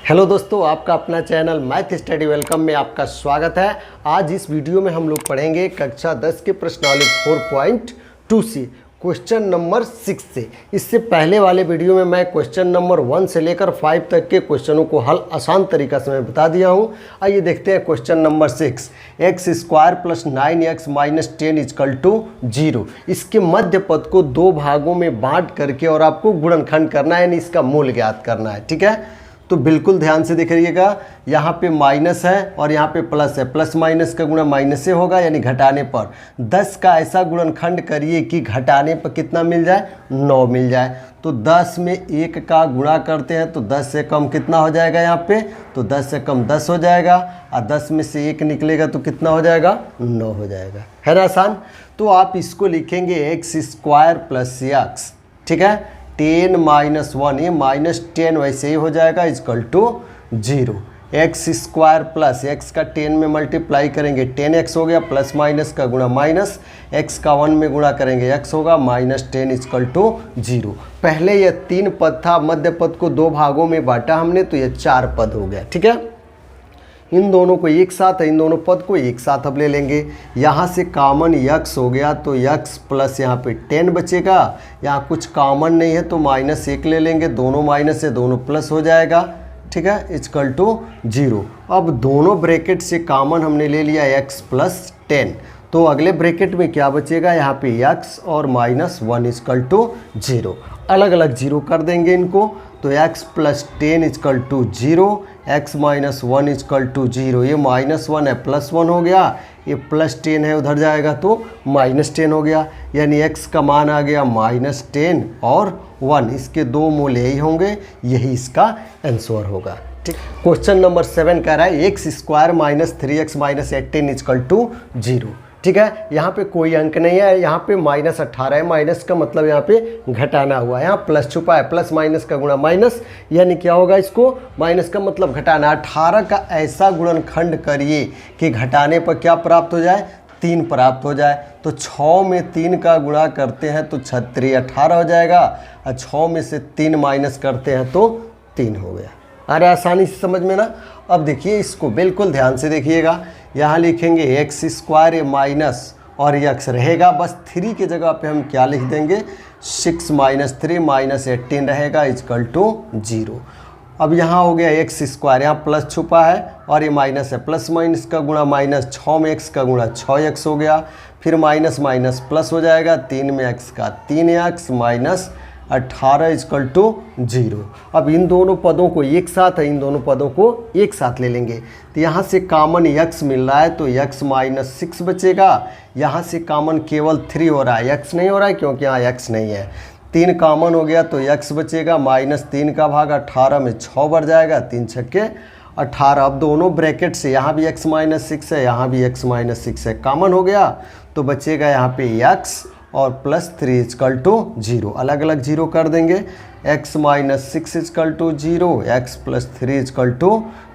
Hello दोस्तों, आपका अपना चैनल मैथ स्टडी वेलकम में आपका स्वागत है। आज इस वीडियो में हम लोग पढ़ेंगे कक्षा 10 के प्रश्नावली 4.2 से क्वेश्चन नंबर 6 से। इससे पहले वाले वीडियो में मैं क्वेश्चन नंबर 1 से लेकर 5 तक के क्वेश्चनों को हल आसान तरीका से मैं बता दिया हूँ। आइए देखते हैं question number 6। X square plus 9x minus 10 equal to 0। इसके मध्य पद को दो भागों में बांट करके और आपको गुणनखंड करना है, यानी इसका मूल ज्ञात करना है। ठीक है, तो बिल्कुल ध्यान से देखिएगा, यहाँ पे माइनस है और यहाँ पे प्लस है। प्लस माइनस का गुणा माइनस से होगा, यानी घटाने पर 10 का ऐसा गुणनखंड करिए कि घटाने पर कितना मिल जाए, 9 मिल जाए। तो 10 में 1 का गुणा करते हैं तो 10 से कम कितना हो जाएगा यहाँ पे, तो 10 से कम 10 हो जाएगा और 10 में से 1 निकलेगा तो कितना हो जाएगा, 9 हो जाएगा। है ना आसान। तो आप इसको लिखेंगे एक्स स्क्वायर प्लस एक्स, ठीक है, 10 माइनस 1, ये माइनस 10 वैसे ही हो जाएगा equal to 0। X square plus x का 10 में मल्टीप्लाई करेंगे 10x हो गया, प्लस माइनस का गुणा माइनस, एक्स का 1 में गुणा करेंगे x होगा, माइनस 10 इक्वल टू 0। पहले ये 3 पद था, मध्य पद को 2 भागों में बांटा हमने, तो ये 4 पद हो गया। ठीक है, इन दोनों को एक साथ, इन दोनों पद को एक साथ अब ले लेंगे। यहाँ से कॉमन x हो गया तो x प्लस यहाँ पे 10 बचेगा। यहाँ कुछ कॉमन नहीं है तो माइनस 1 ले लेंगे, दोनों माइनस है दोनों प्लस हो जाएगा। ठीक है, इक्वल टू 0। अब दोनों ब्रैकेट से कॉमन हमने ले लिया x प्लस 10, तो अगले ब्रैकेट में क्या बचेगा, यहाँ पे x और माइनस 1 इक्वल टू 0। अलग अलग 0 कर देंगे इनको, तो x plus 10 equal to 0, x minus 1 equal to 0। ये माइनस 1 है प्लस 1 हो गया, ये प्लस 10 है उधर जाएगा तो माइनस 10 हो गया, यानी x का मान आ गया माइनस 10 और 1। इसके दो मूल यही होंगे, यही इसका आंसर होगा। ठीक, क्वेश्चन नंबर 7 कह रहा है x square minus 3x minus 18 equal to 0। ठीक है, यहाँ पे कोई अंक नहीं है, यहाँ पे माइनस 18 है, माइनस का मतलब यहाँ पे घटाना हुआ है, यहाँ प्लस छुपा है, प्लस माइनस का गुणा माइनस, यानी क्या होगा, इसको माइनस का मतलब घटाना। 18 का ऐसा गुणनखंड करिए कि घटाने पर क्या प्राप्त हो जाए, 3 प्राप्त हो जाए। तो 6 में 3 का गुणा करते हैं तो 6 18 हो जाएगा, और 6 में से 3 माइनस करते हैं तो 3 हो गया। अरे आसानी से समझ में ना। अब देखिए, इसको बिल्कुल ध्यान से देखिएगा, यहाँ लिखेंगे एक्स स्क्वायर माइनस और एक्स रहेगा, बस 3 की जगह पे हम क्या लिख देंगे, 6 माइनस 3 माइनस 18 रहेगा इक्वल टू 0। अब यहाँ हो गया एक्स स्क्वायर, यहाँ प्लस छुपा है और ये माइनस है, प्लस माइनस का गुणा माइनस, 6 में x का गुणा 6x हो गया, फिर माइनस माइनस प्लस हो जाएगा, 3 में x का 3x माइनस 18 इक्वल टू 0। अब इन दोनों पदों को एक साथ है, इन दोनों पदों को एक साथ ले लेंगे, तो यहाँ से कॉमन x मिल रहा है तो x माइनस 6 बचेगा। यहाँ से कॉमन केवल 3 हो रहा है, x नहीं हो रहा है क्योंकि यहाँ x नहीं है। 3 कॉमन हो गया तो x बचेगा, माइनस 3 का भाग 18 में 6 बढ़ जाएगा, 3 छक्के 18। अब दोनों ब्रैकेट से यहाँ भी x माइनस 6 है, यहाँ भी x माइनस 6 है, कॉमन हो गया तो बचेगा यहाँ पे x और प्लस 3 इक्वल टू 0। अलग अलग 0 कर देंगे, x minus 6 equal to 0, x plus 3 equal to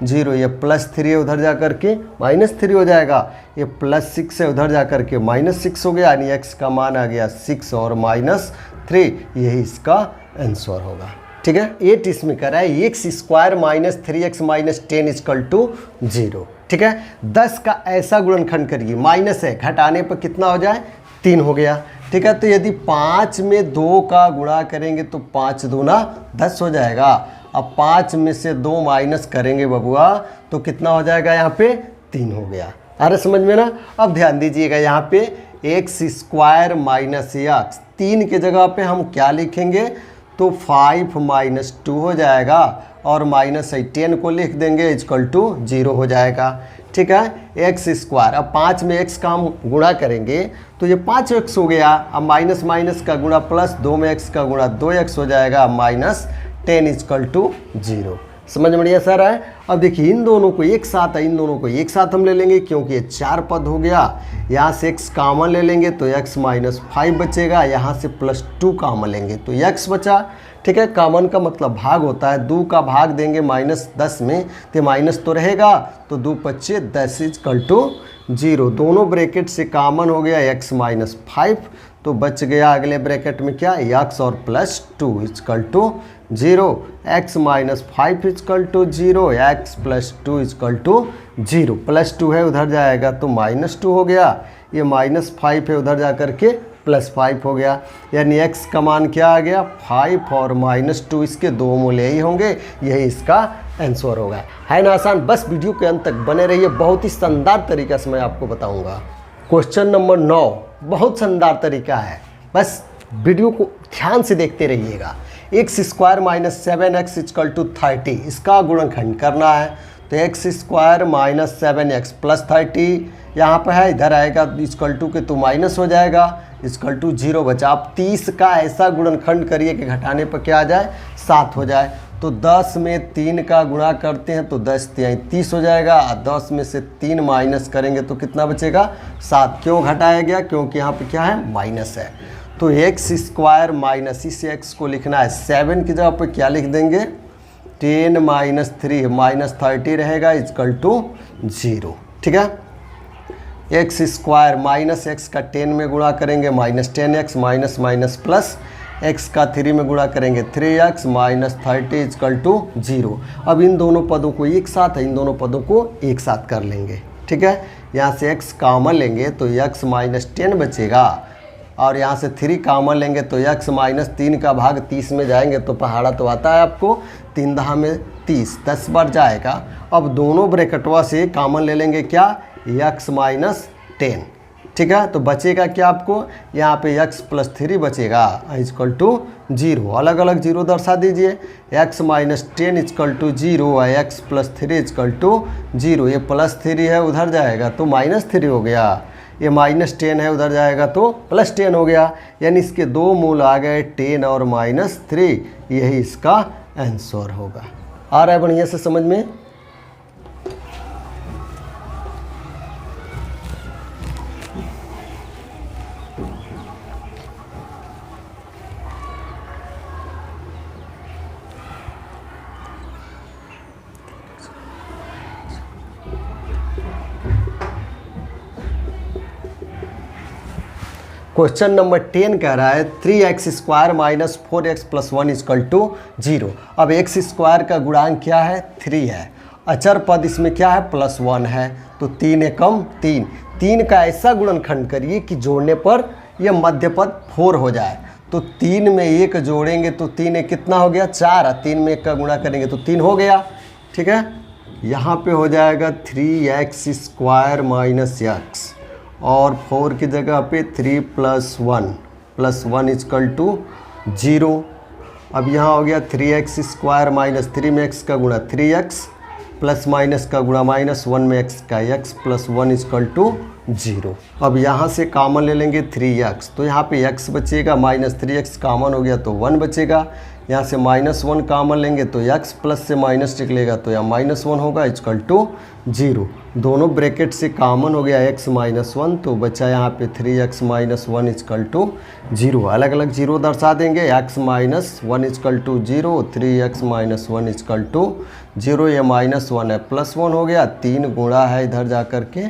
0। ये प्लस 3 है उधर जा कर के माइनस 3 हो जाएगा, ये प्लस 6 है उधर जा कर के माइनस 6 हो गया, यानी x का मान आ गया 6 और माइनस 3, यही इसका आंसर होगा। ठीक है, 8 इसमें कह रहा है x square minus 3x minus 10 equal to 0। ठीक है, 10 का ऐसा गुणनखंड करिए, माइनस है, घटाने पर कितना हो जाए, 3 हो गया। ठीक है, तो यदि 5 में 2 का गुणा करेंगे तो 5 दूना 10 हो जाएगा। अब 5 में से 2 माइनस करेंगे बबुआ तो कितना हो जाएगा, यहाँ पे 3 हो गया। अरे समझ में ना। अब ध्यान दीजिएगा, यहाँ पे एक्स स्क्वायर माइनस एक्स, 3 के जगह पे हम क्या लिखेंगे, तो 5 माइनस 2 हो जाएगा और माइनस 10 को लिख देंगे इक्वल टू 0 हो जाएगा। ठीक है, एक्स स्क्वायर, अब 5 में x का हम गुणा करेंगे तो ये 5x हो गया। अब माइनस माइनस का गुणा प्लस, 2 में x का गुणा 2x हो जाएगा, माइनस 10 इक्वल टू 0। समझ में बढ़िया सर है। अब देखिए, इन दोनों को एक साथ है, इन दोनों को एक साथ हम ले लेंगे क्योंकि ये 4 पद हो गया। यहाँ से x कॉमन ले लेंगे तो x माइनस 5 बचेगा, यहाँ से प्लस 2 कॉमन लेंगे तो x बचा। ठीक है, कॉमन का मतलब भाग होता है, 2 का भाग देंगे माइनस 10 में तो माइनस तो रहेगा, तो 2 25 10 इक्वल टू 0। दोनों ब्रैकेट से कॉमन हो गया x माइनस 5, तो बच गया अगले ब्रैकेट में क्या, x और +2 equal to 0, x minus 5 equal to 0, x plus 2 equal to 0, +2 है उधर जाएगा तो -2 हो गया, ये -5 है उधर जा कर के +5 हो गया, यानी x का मान क्या आ गया 5 और -2, इसके दो मूल्य ही होंगे, यही इसका आंसर होगा। है ना आसान। बस वीडियो के अंत तक बने रहिए, बहुत ही शानदार तरीका से मैं आपको बताऊंगा। क्वेश्चन नंबर 9 बहुत शानदार तरीका है, बस वीडियो को ध्यान से देखते रहिएगा। x² - 7x इजकल टू 30, इसका गुणनखंड करना है, तो x² - 7x प्लस 30 यहाँ पर है, इधर आएगा इजकल टू के तो माइनस हो जाएगा, इजकल टू 0 बचा। आप 30 का ऐसा गुणनखंड करिए कि घटाने पर क्या आ जाए 7 हो जाए, तो 10 में 3 का गुणा करते हैं तो 10 × 30 हो जाएगा, और 10 में से 3 माइनस करेंगे तो कितना बचेगा 7। क्यों घटाया गया, क्योंकि यहाँ पे क्या है माइनस है, तो x² माइनस, इस x को लिखना है 7 की जगह पे क्या लिख देंगे 10 - 3 -30 रहेगा इजकल टू 0। ठीक है, x² माइनस x का 10 में गुणा करेंगे -10x minus minus plus x का 3 में गुणा करेंगे 3x माइनस 30 इजकल टू 0। अब इन दोनों पदों को एक साथ है, इन दोनों पदों को एक साथ कर लेंगे। ठीक है, यहाँ से x कॉमन लेंगे तो x - 10 बचेगा, और यहाँ से 3 कॉमन लेंगे तो x - 3 का भाग 30 में जाएंगे तो पहाड़ा तो आता है आपको, 3 दहा में 30, 10 बार जाएगा। अब दोनों ब्रैकेटवा से कॉमन ले लेंगे क्या x - 10। ठीक है, तो बचेगा क्या आपको यहाँ पे x + 3 बचेगा इजकल टू 0, अलग अलग 0 दर्शा दीजिए, x - 10 इजकल टू 0 है, x + 3 इजकल टू 0, ये +3 है उधर जाएगा तो -3 हो गया, ये -10 है उधर जाएगा तो +10 हो गया, यानी इसके दो मूल आ गए 10 और -3, यही इसका आंसर होगा। आ रहा है बढ़िया से समझ में। क्वेश्चन नंबर 10 कह रहा है 3x² - 4x + 1 इजकल टू 0। अब x² का गुणांक क्या है 3 है, अचर पद इसमें क्या है +1 है, तो 3 एकम 3, 3 का ऐसा गुणनखंड करिए कि जोड़ने पर यह मध्य पद 4 हो जाए, तो 3 में 1 जोड़ेंगे तो 3 एक कितना हो गया 4, और 3 में 1 का गुणा करेंगे तो 3 हो गया। ठीक है, यहाँ पे हो जाएगा 3x² - x, और 4 की जगह पे 3 + 1 इजकल टू 0। अब यहाँ हो गया 3x² - 3 में x का गुणा 3x प्लस माइनस का गुणा -1 में x का x + 1 इजकल टू 0। अब यहाँ से कॉमन ले लेंगे 3x, तो यहाँ पे x बचेगा, -3x कॉमन हो गया तो 1 बचेगा, यहाँ से -1 कॉमन लेंगे तो x प्लस से माइनस निकलेगा तो यहाँ -1 होगा इजकल टू 0। दोनों ब्रैकेट से कॉमन हो गया x - 1, तो बचा यहाँ पे 3x - 1 इजकल टू 0। अलग अलग 0 दर्शा देंगे, x - 1 equal to 0, 3x - 1 equal to 0, ये -1 है +1 हो गया, 3 गुणा है इधर जा कर के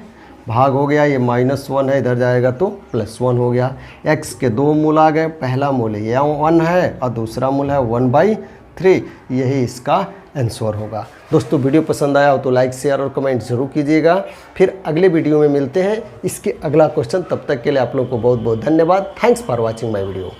भाग हो गया, ये -1 है इधर जाएगा तो +1 हो गया। x के दो मूल आ गए, पहला मूल ये 1 है और दूसरा मूल है 1/3, यही इसका आंसर होगा। दोस्तों वीडियो पसंद आया हो तो लाइक शेयर और कमेंट जरूर कीजिएगा। फिर अगले वीडियो में मिलते हैं इसके अगला क्वेश्चन, तब तक के लिए आप लोगों को बहुत बहुत धन्यवाद। Thanks for watching my video.